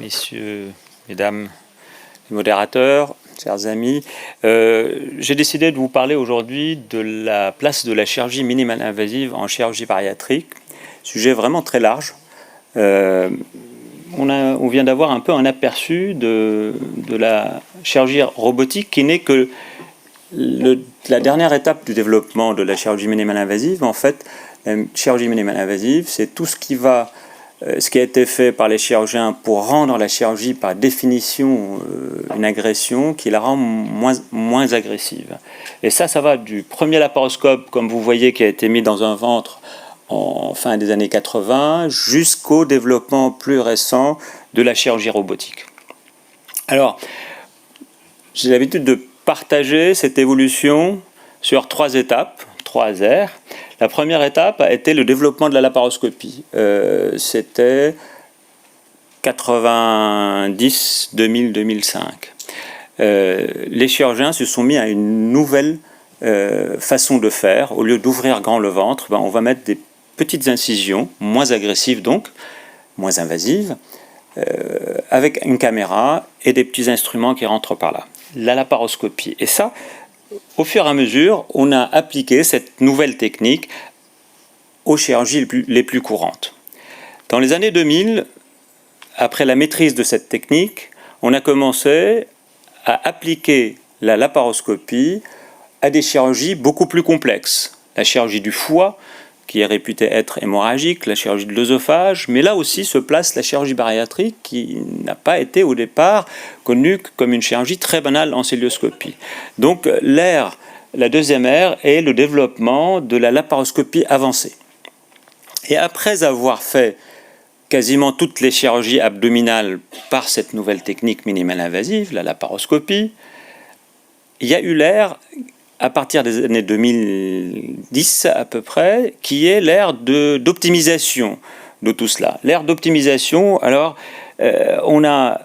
messieurs, mesdames les modérateurs, chers amis. J'ai décidé de vous parler aujourd'hui de la place de la chirurgie minimale invasive en chirurgie bariatrique. Sujet vraiment très large. On vient d'avoir un peu un aperçu de la chirurgie robotique qui n'est que la dernière étape du développement de la chirurgie minimale invasive. En fait, la chirurgie minimale invasive, c'est tout ce qui a été fait par les chirurgiens pour rendre la chirurgie par définition une agression qui la rend moins agressive. Et ça va du premier laparoscope, comme vous voyez, qui a été mis dans un ventre en fin des années 80, jusqu'au développement plus récent de la chirurgie robotique. Alors, j'ai l'habitude de partager cette évolution sur 3 étapes, 3 ères. La première étape a été le développement de la laparoscopie. C'était 90, 2000, 2005. Les chirurgiens se sont mis à une nouvelle façon de faire. Au lieu d'ouvrir grand le ventre, on va mettre des petites incisions, moins agressives donc, moins invasives, avec une caméra et des petits instruments qui rentrent par là. La laparoscopie. Et ça, au fur et à mesure, on a appliqué cette nouvelle technique aux chirurgies les plus courantes. Dans les années 2000, après la maîtrise de cette technique, on a commencé à appliquer la laparoscopie à des chirurgies beaucoup plus complexes. La chirurgie du foie, qui est réputée être hémorragique, la chirurgie de l'œsophage, mais là aussi se place la chirurgie bariatrique qui n'a pas été au départ connue comme une chirurgie très banale en cœlioscopie. Donc la deuxième ère est le développement de la laparoscopie avancée. Et après avoir fait quasiment toutes les chirurgies abdominales par cette nouvelle technique minimale invasive, la laparoscopie, il y a eu l'ère à partir des années 2010 à peu près, qui est l'ère d'optimisation de tout cela. L'ère d'optimisation, alors on a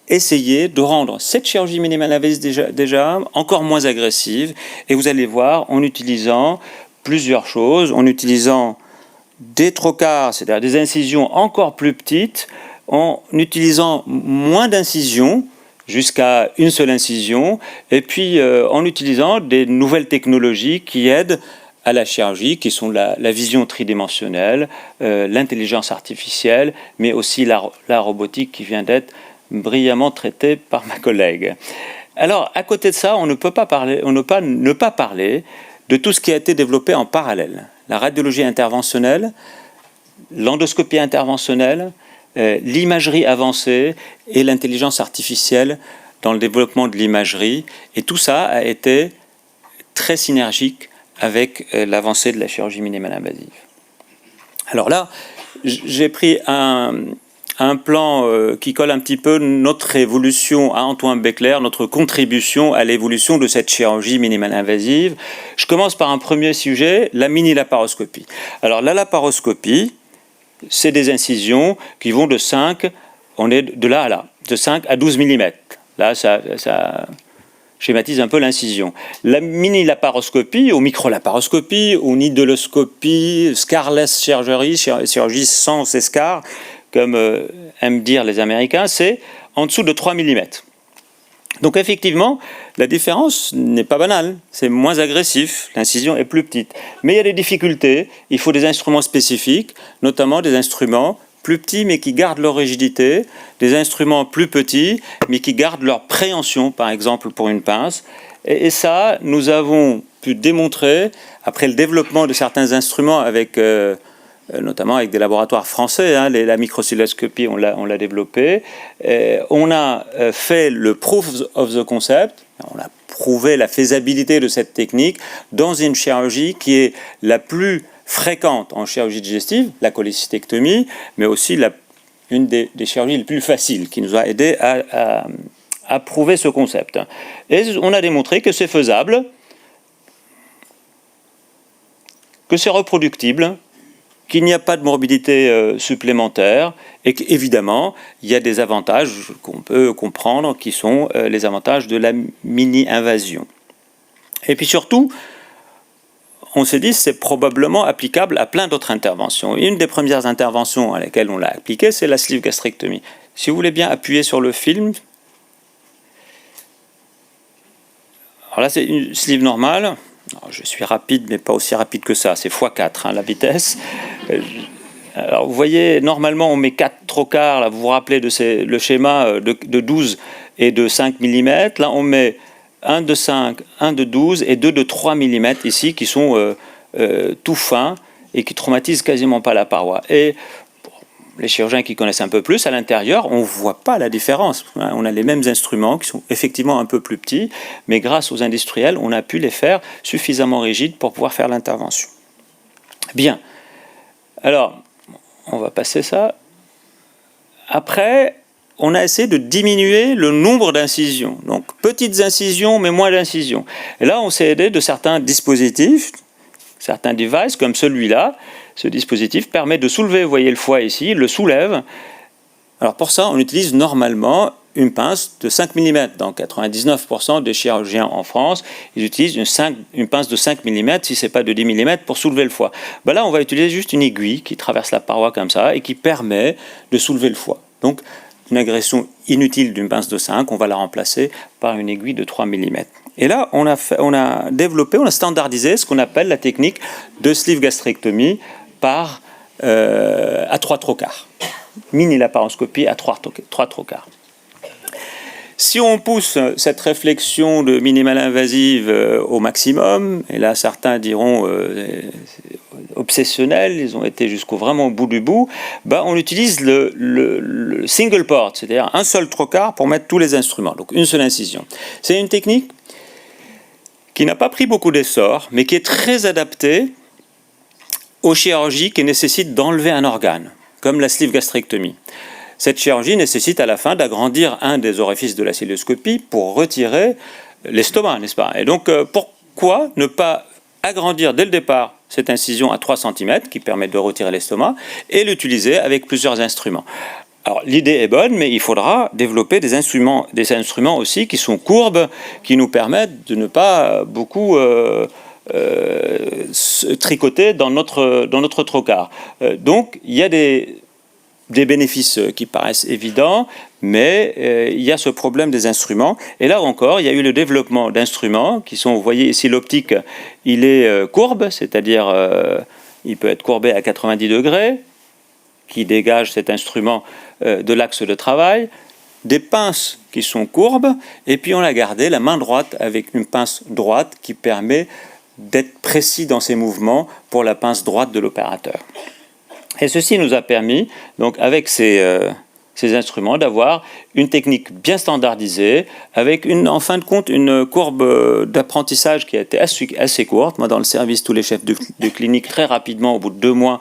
essayé de rendre cette chirurgie minimale invasive déjà encore moins agressive, et vous allez voir en utilisant plusieurs choses, en utilisant des trocars, c'est-à-dire des incisions encore plus petites, en utilisant moins d'incisions, jusqu'à une seule incision, et puis en utilisant des nouvelles technologies qui aident à la chirurgie, qui sont la vision tridimensionnelle, l'intelligence artificielle, mais aussi la robotique qui vient d'être brillamment traitée par ma collègue. Alors, à côté de ça, on ne peut pas parler de tout ce qui a été développé en parallèle. La radiologie interventionnelle, l'endoscopie interventionnelle, l'imagerie avancée et l'intelligence artificielle dans le développement de l'imagerie. Et tout ça a été très synergique avec l'avancée de la chirurgie minimale invasive. Alors là, j'ai pris un plan qui colle un petit peu notre évolution à Antoine Becler, notre contribution à l'évolution de cette chirurgie minimale invasive. Je commence par un premier sujet, la mini-laparoscopie. Alors la laparoscopie, c'est des incisions qui vont de 5, on est de là à là, de 5 à 12 mm. Là, ça schématise un peu l'incision. La mini-laparoscopie, ou micro-laparoscopie, ou nidoloscopie, scarless surgery, chirurgie sans escar, comme aiment dire les Américains, c'est en dessous de 3 mm. Donc effectivement, la différence n'est pas banale, c'est moins agressif, l'incision est plus petite. Mais il y a des difficultés, il faut des instruments spécifiques, notamment des instruments plus petits mais qui gardent leur rigidité, des instruments plus petits mais qui gardent leur préhension, par exemple pour une pince. Et ça, nous avons pu démontrer, après le développement de certains instruments avec... notamment avec des laboratoires français, la microcystoscopie, on l'a développé. On a fait le proof of the concept, on a prouvé la faisabilité de cette technique dans une chirurgie qui est la plus fréquente en chirurgie digestive, la cholécystectomie, mais aussi une des chirurgies les plus faciles, qui nous a aidé à prouver ce concept. Et on a démontré que c'est faisable, que c'est reproductible, qu'il n'y a pas de morbidité supplémentaire et qu'évidemment, il y a des avantages qu'on peut comprendre qui sont les avantages de la mini-invasion. Et puis surtout, on s'est dit que c'est probablement applicable à plein d'autres interventions. Une des premières interventions à laquelle on l'a appliqué, c'est la sleeve gastrectomie. Si vous voulez bien appuyer sur le film. Alors là, c'est une sleeve normale. Alors, je suis rapide, mais pas aussi rapide que ça. C'est x4, la vitesse. Alors, vous voyez, normalement, on met 4 trocars. Là, vous vous rappelez le schéma de 12 et de 5 mm. Là, on met 1 de 5, 1 de 12 et 2 de 3 mm ici, qui sont tout fins et qui traumatisent quasiment pas la paroi. Et les chirurgiens qui connaissent un peu plus, à l'intérieur, on ne voit pas la différence. On a les mêmes instruments qui sont effectivement un peu plus petits, mais grâce aux industriels, on a pu les faire suffisamment rigides pour pouvoir faire l'intervention. Bien. Alors, on va passer ça. Après, on a essayé de diminuer le nombre d'incisions. Donc, petites incisions, mais moins d'incisions. Et là, on s'est aidé de certains dispositifs, certains devices, comme celui-là. Ce dispositif permet de soulever, vous voyez le foie ici, il le soulève. Alors, pour ça, on utilise normalement une pince de 5 mm. Dans 99% des chirurgiens en France, ils utilisent une pince de 5 mm, si ce n'est pas de 10 mm, pour soulever le foie. Ben là, on va utiliser juste une aiguille qui traverse la paroi comme ça et qui permet de soulever le foie. Donc, une agression inutile d'une pince de 5, on va la remplacer par une aiguille de 3 mm. Et là, on a développé, on a standardisé ce qu'on appelle la technique de sleeve gastrectomie à 3 trocars. Mini-laparoscopie à 3 trocars. Si on pousse cette réflexion de minimale invasive au maximum, et là certains diront obsessionnels, ils ont été jusqu'au vraiment au bout du bout, on utilise le single port, c'est-à-dire un seul trocar pour mettre tous les instruments, donc une seule incision. C'est une technique qui n'a pas pris beaucoup d'essor, mais qui est très adaptée aux chirurgies qui nécessitent d'enlever un organe, comme la sleeve gastrectomie. Cette chirurgie nécessite à la fin d'agrandir un des orifices de la cœlioscopie pour retirer l'estomac, n'est-ce pas? Et donc, pourquoi ne pas agrandir dès le départ cette incision à 3 cm qui permet de retirer l'estomac et l'utiliser avec plusieurs instruments? Alors, l'idée est bonne, mais il faudra développer des instruments aussi qui sont courbes, qui nous permettent de ne pas beaucoup tricoter dans notre trocar. Donc, il y a des bénéfices qui paraissent évidents, mais il y a ce problème des instruments. Et là encore, il y a eu le développement d'instruments qui sont, vous voyez ici l'optique, il est courbe, c'est-à-dire il peut être courbé à 90 degrés, qui dégage cet instrument de l'axe de travail, des pinces qui sont courbes, et puis on a gardé la main droite avec une pince droite qui permet d'être précis dans ses mouvements pour la pince droite de l'opérateur. Et ceci nous a permis, donc avec ces instruments, d'avoir une technique bien standardisée, avec en fin de compte une courbe d'apprentissage qui a été assez courte. Moi, dans le service, tous les chefs de clinique, très rapidement, au bout de 2 mois,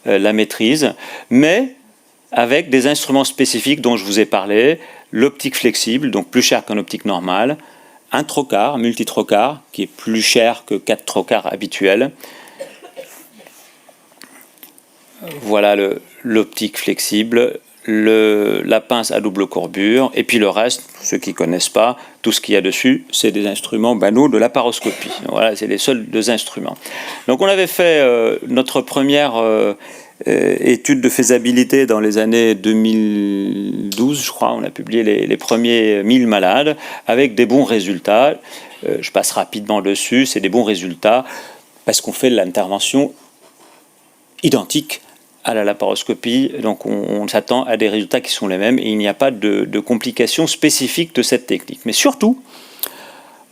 la maîtrisent, mais avec des instruments spécifiques dont je vous ai parlé, l'optique flexible, donc plus cher qu'un optique normale, un trocar, multitrocar, qui est plus cher que 4 trocars habituels. Voilà l'optique flexible, la pince à double courbure, et puis le reste, ceux qui ne connaissent pas, tout ce qu'il y a dessus, c'est des instruments banaux de laparoscopie. Voilà, c'est les seuls 2 instruments. Donc on avait fait notre première étude de faisabilité dans les années 2012, je crois. On a publié les premiers 1000 malades avec des bons résultats. Je passe rapidement dessus, c'est des bons résultats parce qu'on fait l'intervention identique à la laparoscopie, donc on s'attend à des résultats qui sont les mêmes et il n'y a pas de complications spécifiques de cette technique. Mais surtout,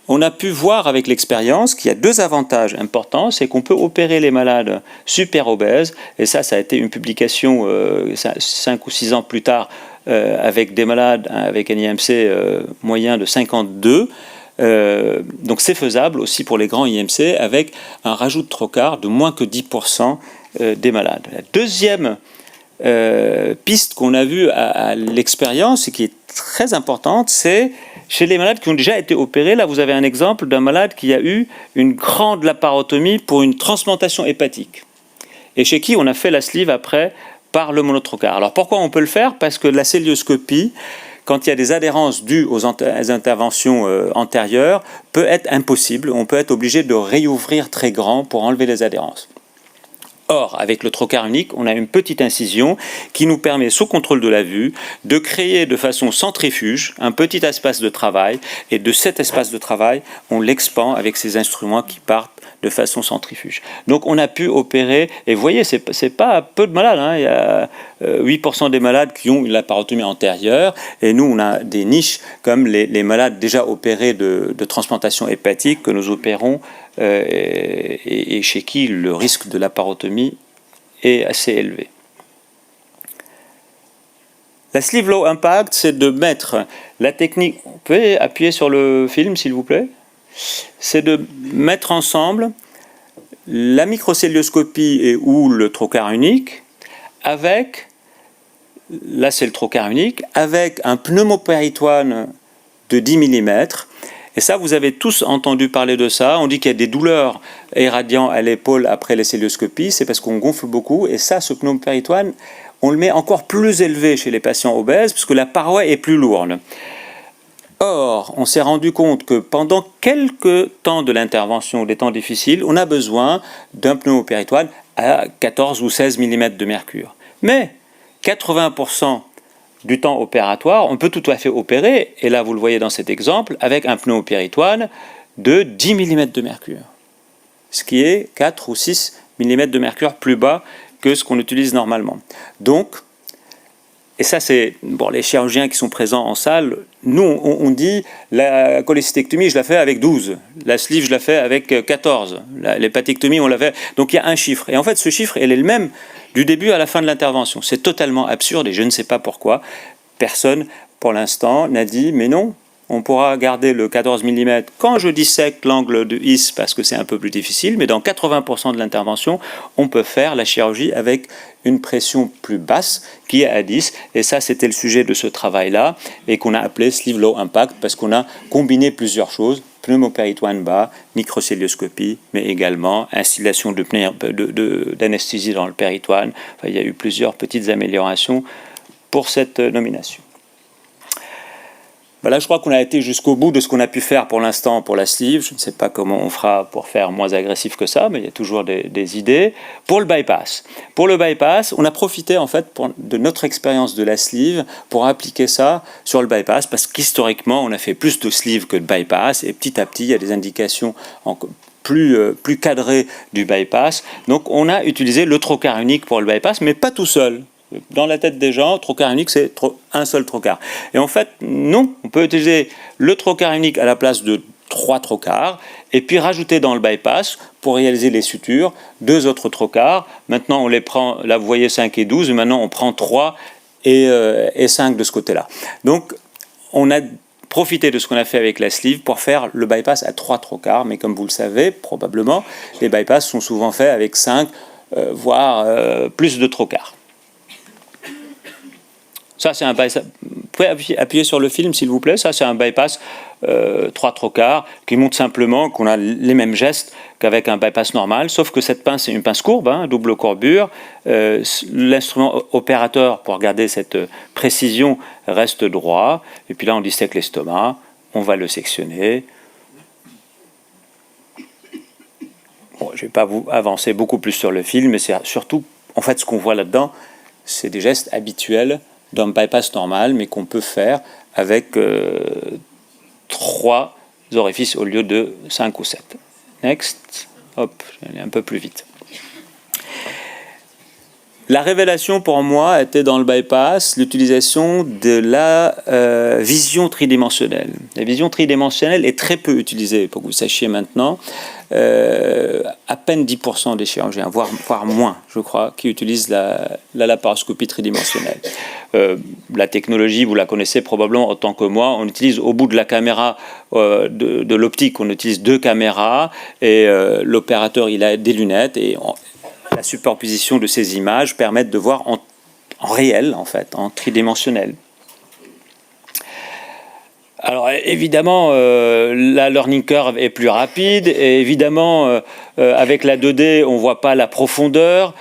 on a pu voir avec l'expérience qu'il y a 2 avantages importants, c'est qu'on peut opérer les malades super obèses, et ça a été une publication 5 ou 6 ans plus tard avec des malades avec un IMC moyen de 52. Donc c'est faisable aussi pour les grands IMC avec un rajout de trocar de moins que 10% des malades. La deuxième piste qu'on a vue à l'expérience et qui est très importante, c'est chez les malades qui ont déjà été opérés. Là, vous avez un exemple d'un malade qui a eu une grande laparotomie pour une transplantation hépatique et chez qui on a fait la sleeve après par le monotrocar. Alors pourquoi on peut le faire? Parce que la cœlioscopie, quand il y a des adhérences dues aux interventions antérieures, peut être impossible. On peut être obligé de réouvrir très grand pour enlever les adhérences. Or, avec le trocar unique, on a une petite incision qui nous permet, sous contrôle de la vue, de créer de façon centrifuge un petit espace de travail. Et de cet espace de travail, on l'expand avec ces instruments qui partent de façon centrifuge. Donc on a pu opérer, et vous voyez, c'est pas peu de malades, hein. Il y a 8% des malades qui ont une laparotomie antérieure, et nous on a des niches comme les malades déjà opérés de transplantation hépatique que nous opérons et chez qui le risque de laparotomie est assez élevé. La sleeve low impact, c'est de mettre la technique. On peut appuyer sur le film, s'il vous plaît. C'est de mettre ensemble la microcélioscopie et ou le trocar unique avec, là c'est le trocar unique, avec un pneumopéritoine de 10 mm. Et ça, vous avez tous entendu parler de ça. On dit qu'il y a des douleurs irradiantes à l'épaule après les célioscopies. C'est parce qu'on gonfle beaucoup. Et ça, ce pneumopéritoine, on le met encore plus élevé chez les patients obèses, puisque la paroi est plus lourde. Or, on s'est rendu compte que pendant quelques temps de l'intervention, des temps difficiles, on a besoin d'un pneumopéritoine à 14 ou 16 mm de mercure. Mais 80% du temps opératoire, on peut tout à fait opérer, et là vous le voyez dans cet exemple, avec un pneumopéritoine de 10 mm de mercure, ce qui est 4 ou 6 mm de mercure plus bas que ce qu'on utilise normalement. Donc, et ça c'est, bon, les chirurgiens qui sont présents en salle, nous on dit la cholécystectomie je la fais avec 12, la sleeve je la fais avec 14, l'hépatectomie on la fait, donc il y a un chiffre, et en fait ce chiffre il est le même du début à la fin de l'intervention. C'est totalement absurde et je ne sais pas pourquoi. Personne, pour l'instant, n'a dit « mais non, on pourra garder le 14 mm quand je dissecte l'angle de His parce que c'est un peu plus difficile, mais dans 80% de l'intervention, on peut faire la chirurgie avec une pression plus basse qui est à 10. Et ça, c'était le sujet de ce travail-là et qu'on a appelé Sleeve Low Impact parce qu'on a combiné plusieurs choses. Pneumopéritoine bas, microcélioscopie, mais également instillation d'anesthésie dans le péritoine. Enfin, il y a eu plusieurs petites améliorations pour cette nomination. Voilà, je crois qu'on a été jusqu'au bout de ce qu'on a pu faire pour l'instant pour la sleeve. Je ne sais pas comment on fera pour faire moins agressif que ça, mais il y a toujours des idées. Pour le bypass, on a profité en fait de notre expérience de la sleeve pour appliquer ça sur le bypass, parce qu'historiquement, on a fait plus de sleeve que de bypass, et petit à petit, il y a des indications plus cadrées du bypass. Donc, on a utilisé le trocar unique pour le bypass, mais pas tout seul. Dans la tête des gens, trocar unique, c'est un seul trocar. Et en fait, non, on peut utiliser le trocar unique à la place de 3 trocars, et puis rajouter dans le bypass, pour réaliser les sutures, 2 autres trocars. Maintenant, on les prend, là vous voyez 5 et 12, et maintenant on prend 3 et 5 de ce côté-là. Donc, on a profité de ce qu'on a fait avec la sleeve pour faire le bypass à 3 trocars, mais comme vous le savez, probablement, les bypass sont souvent faits avec 5, voire plus de trocars. Ça, c'est un bypass. Vous pouvez appuyer sur le film, s'il vous plaît. Ça, c'est un bypass 3 trocars qui montre simplement qu'on a les mêmes gestes qu'avec un bypass normal, sauf que cette pince est une pince courbe, hein, double courbure. L'instrument opérateur, pour garder cette précision, reste droit. Et puis là, on dissèque l'estomac. On va le sectionner. Bon, je ne vais pas vous avancer beaucoup plus sur le film, mais c'est surtout, en fait, ce qu'on voit là-dedans, c'est des gestes habituels d'un bypass normal, mais qu'on peut faire avec 3 orifices au lieu de 5 ou 7. Next. Hop, je vais aller un peu plus vite. La révélation pour moi était dans le bypass l'utilisation de la vision tridimensionnelle. La vision tridimensionnelle est très peu utilisée, pour que vous sachiez maintenant. À peine 10% des chirurgiens, voire moins, je crois, qui utilisent la laparoscopie tridimensionnelle. La technologie, vous la connaissez probablement autant que moi. On utilise au bout de la caméra de l'optique, on utilise 2 caméras et l'opérateur il a des lunettes et la superposition de ces images permet de voir en réel, en fait, en tridimensionnel. Alors évidemment, la learning curve est plus rapide et évidemment, avec la 2D, on ne voit pas la profondeur,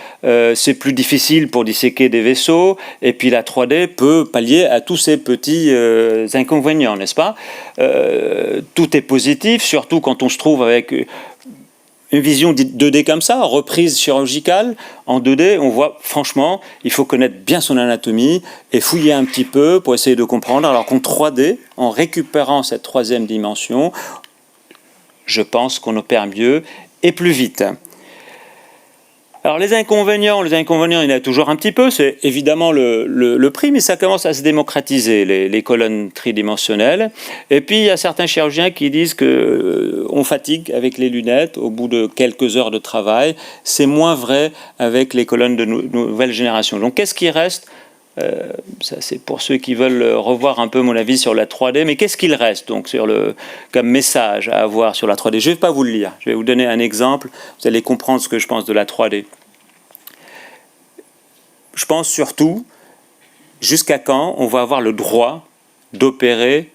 c'est plus difficile pour disséquer des vaisseaux et puis la 3D peut pallier à tous ces petits inconvénients, n'est-ce pas? Tout est positif, surtout quand on se trouve avec une vision 2D comme ça, reprise chirurgicale, en 2D, on voit, franchement, il faut connaître bien son anatomie et fouiller un petit peu pour essayer de comprendre, alors qu'en 3D, en récupérant cette troisième dimension, je pense qu'on opère mieux et plus vite. Alors les inconvénients, il y en a toujours un petit peu, c'est évidemment le prix, mais ça commence à se démocratiser, les colonnes tridimensionnelles. Et puis il y a certains chirurgiens qui disent qu'on fatigue avec les lunettes au bout de quelques heures de travail. C'est moins vrai avec les colonnes de nouvelle génération. Donc qu'est-ce qui reste ? Ça c'est pour ceux qui veulent revoir un peu mon avis sur la 3D, mais qu'est-ce qu'il reste donc comme message à avoir sur la 3D ? Je ne vais pas vous le lire, je vais vous donner un exemple, vous allez comprendre ce que je pense de la 3D. Je pense surtout, jusqu'à quand on va avoir le droit d'opérer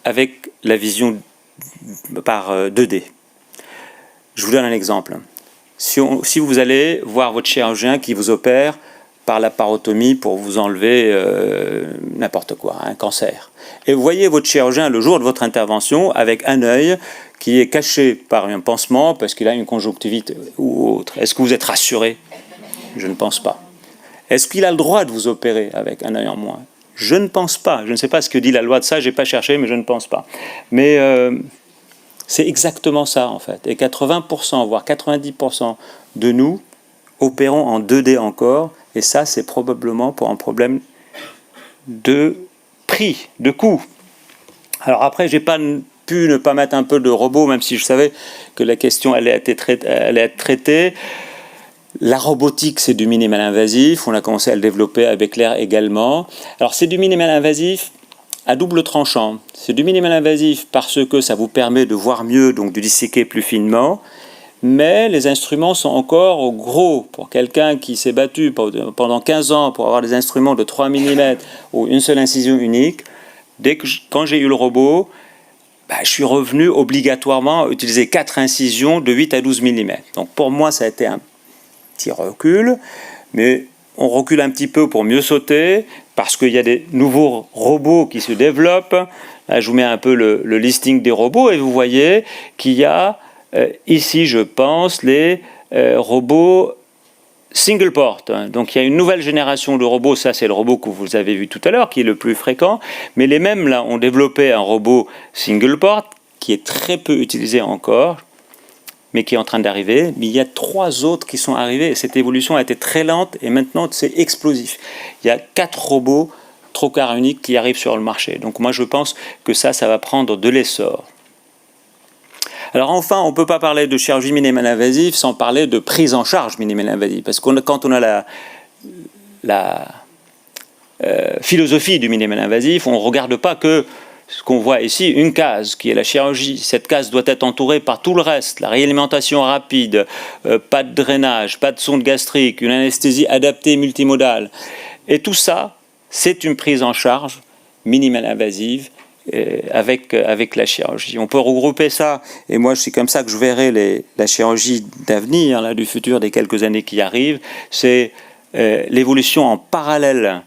avec la vision par 2D. Je vous donne un exemple. Si vous allez voir votre chirurgien qui vous opère par la parotomie pour vous enlever n'importe quoi, un cancer. Et vous voyez votre chirurgien le jour de votre intervention avec un œil qui est caché par un pansement parce qu'il a une conjonctivite ou autre. Est-ce que vous êtes rassuré ? Je ne pense pas. Est-ce qu'il a le droit de vous opérer avec un œil en moins ? Je ne pense pas. Je ne sais pas ce que dit la loi de ça, je n'ai pas cherché, mais je ne pense pas. Mais c'est exactement ça en fait. Et 80%, voire 90% de nous opérons en 2D encore. Et ça, c'est probablement pour un problème de prix, de coût. Alors après, je n'ai pas pu ne pas mettre un peu de robot, même si je savais que la question allait être traitée. La robotique, c'est du minimal invasif. On a commencé à le développer avec l'air également. Alors, c'est du minimal invasif à double tranchant. C'est du minimal invasif parce que ça vous permet de voir mieux, donc de disséquer plus finement. Mais les instruments sont encore gros. Pour quelqu'un qui s'est battu pendant 15 ans pour avoir des instruments de 3 mm ou une seule incision unique, quand j'ai eu le robot, je suis revenu obligatoirement à utiliser 4 incisions de 8 à 12 mm. Donc pour moi, ça a été un petit recul, mais on recule un petit peu pour mieux sauter, parce qu'il y a des nouveaux robots qui se développent. Là, je vous mets un peu le listing des robots, et vous voyez qu'il y a ici, je pense, les robots single port. Donc il y a une nouvelle génération de robots, ça c'est le robot que vous avez vu tout à l'heure, qui est le plus fréquent, mais les mêmes là ont développé un robot single port, qui est très peu utilisé encore, mais qui est en train d'arriver. Mais il y a 3 autres qui sont arrivés, et cette évolution a été très lente, et maintenant c'est explosif. Il y a 4 robots trocars uniques qui arrivent sur le marché. Donc moi je pense que ça va prendre de l'essor. Alors enfin, on ne peut pas parler de chirurgie minimale invasive sans parler de prise en charge minimale invasive. Parce que quand on a la philosophie du minimal invasif, on ne regarde pas que ce qu'on voit ici, une case qui est la chirurgie. Cette case doit être entourée par tout le reste, la réalimentation rapide, pas de drainage, pas de sonde gastrique, une anesthésie adaptée multimodale. Et tout ça, c'est une prise en charge minimale invasive avec la chirurgie. On peut regrouper ça, et moi c'est comme ça que je verrai la chirurgie d'avenir, là, du futur, des quelques années qui arrivent, c'est l'évolution en parallèle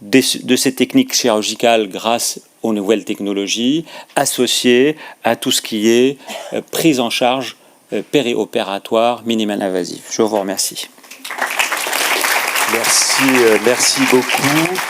de ces techniques chirurgicales grâce aux nouvelles technologies, associées à tout ce qui est prise en charge périopératoire minimale invasive. Je vous remercie. Merci beaucoup.